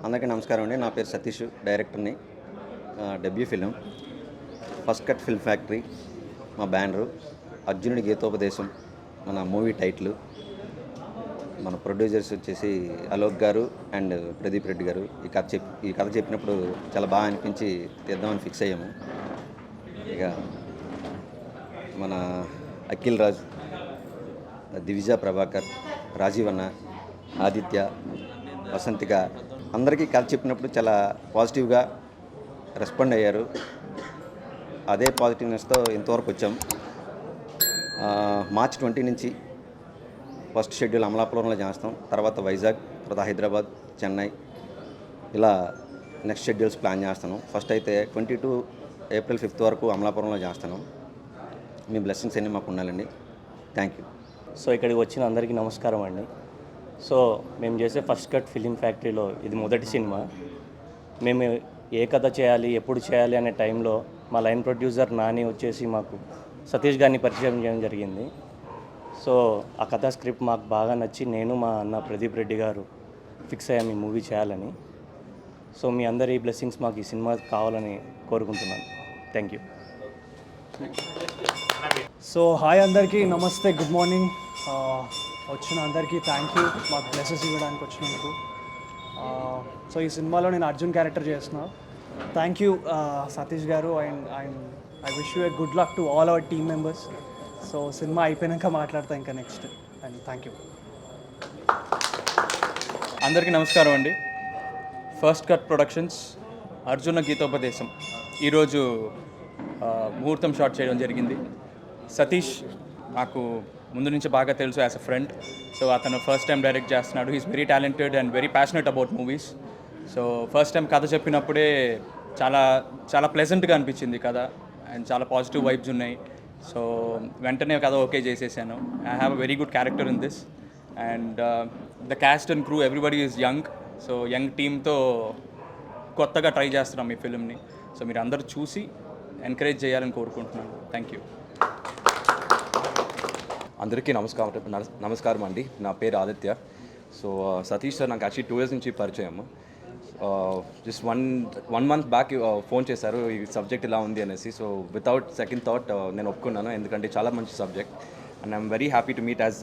అందరికీ నమస్కారం అండి. నా పేరు సతీష్, డైరెక్టర్ని. Debut film first cut film factory మా బ్యానరు. అర్జునుడి గీతోపదేశం మన మూవీ టైటిల్. మన ప్రొడ్యూసర్స్ వచ్చేసి అలోక్ గారు అండ్ ప్రదీప్ రెడ్డి గారు. ఈ కథ చెప్పినప్పుడు చాలా బాగా అనిపించి తీద్దామని ఫిక్స్ అయ్యాము. ఇక మన అఖిల్ రాజ్, దివిజా ప్రభాకర్, రాజీవ్ అన్న, ఆదిత్య, వసంతిక అందరికీ కథ చెప్పినప్పుడు చాలా పాజిటివ్గా రెస్పాండ్ అయ్యారు. అదే పాజిటివ్నెస్తో ఇంతవరకు వచ్చాం. మార్చ్ 20 నుంచి ఫస్ట్ షెడ్యూల్ అమలాపురంలో చేస్తాం, తర్వాత వైజాగ్, తర్వాత హైదరాబాద్, చెన్నై, ఇలా నెక్స్ట్ షెడ్యూల్స్ ప్లాన్ చేస్తాను. ఫస్ట్ అయితే 22 ఏప్రిల్ 5 వరకు అమలాపురంలో చేస్తాను. మీ బ్లెస్సింగ్స్ అన్నీ మాకు ఉండాలండి. Thank you. సో ఇక్కడికి వచ్చిన అందరికీ నమస్కారం అండి. సో మేము చేసే ఫస్ట్ కట్ ఫిలిం ఫ్యాక్టరీలో ఇది మొదటి సినిమా. మేము ఏ కథ చేయాలి, ఎప్పుడు చేయాలి అనే టైంలో మా లైన్ ప్రొడ్యూసర్ నాని వచ్చేసి మాకు సతీష్ గారిని పరిచయం చేయడం జరిగింది. సో ఆ కథ స్క్రిప్ట్ మాకు బాగా నచ్చి నేను మా అన్న ప్రదీప్ రెడ్డి గారు ఫిక్స్ అయ్యాము ఈ మూవీ చేయాలని. సో మీ అందరి బ్లెస్సింగ్స్ మాకు ఈ సినిమా కావాలని కోరుకుంటున్నాను. Thank you. సో హాయ్ అందరికీ, నమస్తే, గుడ్ మార్నింగ్. వచ్చిన అందరికీ థ్యాంక్ యూ మాకు బ్లెసెస్ ఇవ్వడానికి వచ్చినందుకు. సో ఈ సినిమాలో నేను అర్జున్ క్యారెక్టర్ చేస్తున్నా. థ్యాంక్ యూ సతీష్ గారు, and I wish you a good luck to all our team members. So cinema అయిపోయాక మాట్లాడతా ఇంకా నెక్స్ట్. And thank you. అందరికీ నమస్కారం అండి. ఫస్ట్ కట్ ప్రొడక్షన్స్ అర్జున గీతోపదేశం ఈరోజు ముహూర్తం షాట్ చేయడం జరిగింది. సతీష్ నాకు ముందు నుంచి బాగా తెలుసు యాజ్ అ ఫ్రెండ్. సో అతను ఫస్ట్ టైం డైరెక్ట్ చేస్తున్నాడు. He's very talented and very passionate about movies. So first time కథ చెప్పినప్పుడే చాలా చాలా ప్లెజెంట్గా అనిపించింది కథ, అండ్ చాలా పాజిటివ్ వైబ్స్ ఉన్నాయి. సో వెంటనే కథ ఓకే చేసేసాను. I have a very good character in this, and the cast and crew everybody is young. So young టీమ్తో కొత్తగా ట్రై చేస్తున్నాం ఈ ఫిల్మ్ని. సో మీరు అందరూ చూసి ఎంకరేజ్ చేయాలని కోరుకుంటున్నాను. Thank you. అందరికీ నమస్కారం అండి. నా పేరు ఆదిత్య. సో సతీష్ సార్ నాకు యాక్చువల్లీ 2 years నుంచి పరిచయం. Just one month back phone చేశారు ఈ సబ్జెక్ట్ ఇలా ఉంది అనేసి. సో వితౌట్ సెకండ్ థాట్ నేను ఒప్పుకున్నాను, ఎందుకంటే చాలా మంచి subject. And I'm very happy to meet as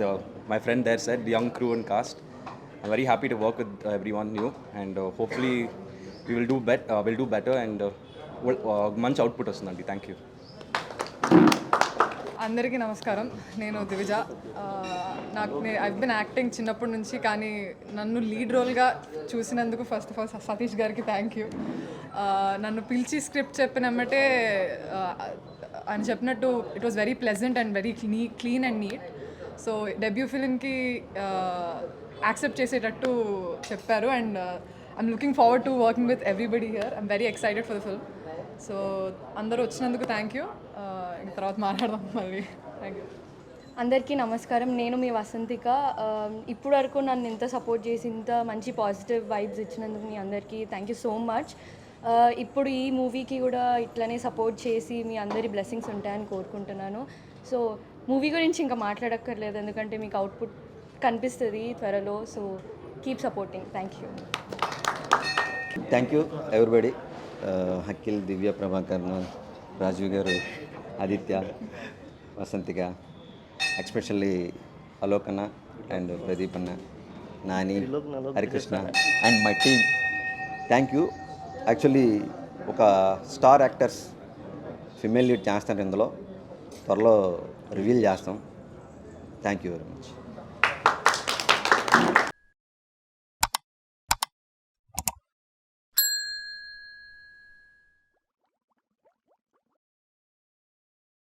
my friend there said, young crew and cast. I'm very happy to work with everyone new, and hopefully will do better and మంచి output వస్తుందండి. Thank you. అందరికీ నమస్కారం. నేను Divija. I've been acting చిన్నప్పటి నుంచి, కానీ నన్ను lead రోల్గా చూసినందుకు ఫస్ట్ ఆఫ్ ఆల్ సతీష్ గారికి థ్యాంక్ యూ. నన్ను పిలిచి స్క్రిప్ట్ చెప్పినమ్మటే ఆయన చెప్పినట్టు it was very pleasant and very clean and neat. So debut ఫిలింకి యాక్సెప్ట్ చేసేటట్టు చెప్పారు, and I'm looking forward to working with everybody here. I'm very excited for the film. So అందరూ వచ్చినందుకు థ్యాంక్ యూ. తర్వాత మాట్లాడదాం మళ్ళీ. Thank you. అందరికీ నమస్కారం. నేను మీ వసంతిక. ఇప్పుడు వరకు నన్ను ఇంత సపోర్ట్ చేసి ఇంత మంచి పాజిటివ్ వైబ్స్ ఇచ్చినందుకు మీ అందరికీ థ్యాంక్ యూ సో మచ్. ఇప్పుడు ఈ మూవీకి కూడా ఇట్లనే సపోర్ట్ చేసి మీ అందరి బ్లెస్సింగ్స్ ఉంటాయని కోరుకుంటున్నాను. సో మూవీ గురించి ఇంకా మాట్లాడక్కర్లేదు, ఎందుకంటే మీకు అవుట్పుట్ కనిపిస్తుంది త్వరలో. So keep supporting. Thank you. Thank you everybody. Akhil, Divya Prabhakar, Rajiv garu, Aditya, Vasanthika, especially Alok అన్న అండ్ ప్రదీప్ అన్న, Nani, Harikrishna and my team. Thank you. Actually ఒక స్టార్ యాక్టర్స్ ఫిమేల్ లీడ్ చేస్తారు ఇందులో, త్వరలో రివీల్ చేస్తాం. Thank you very much.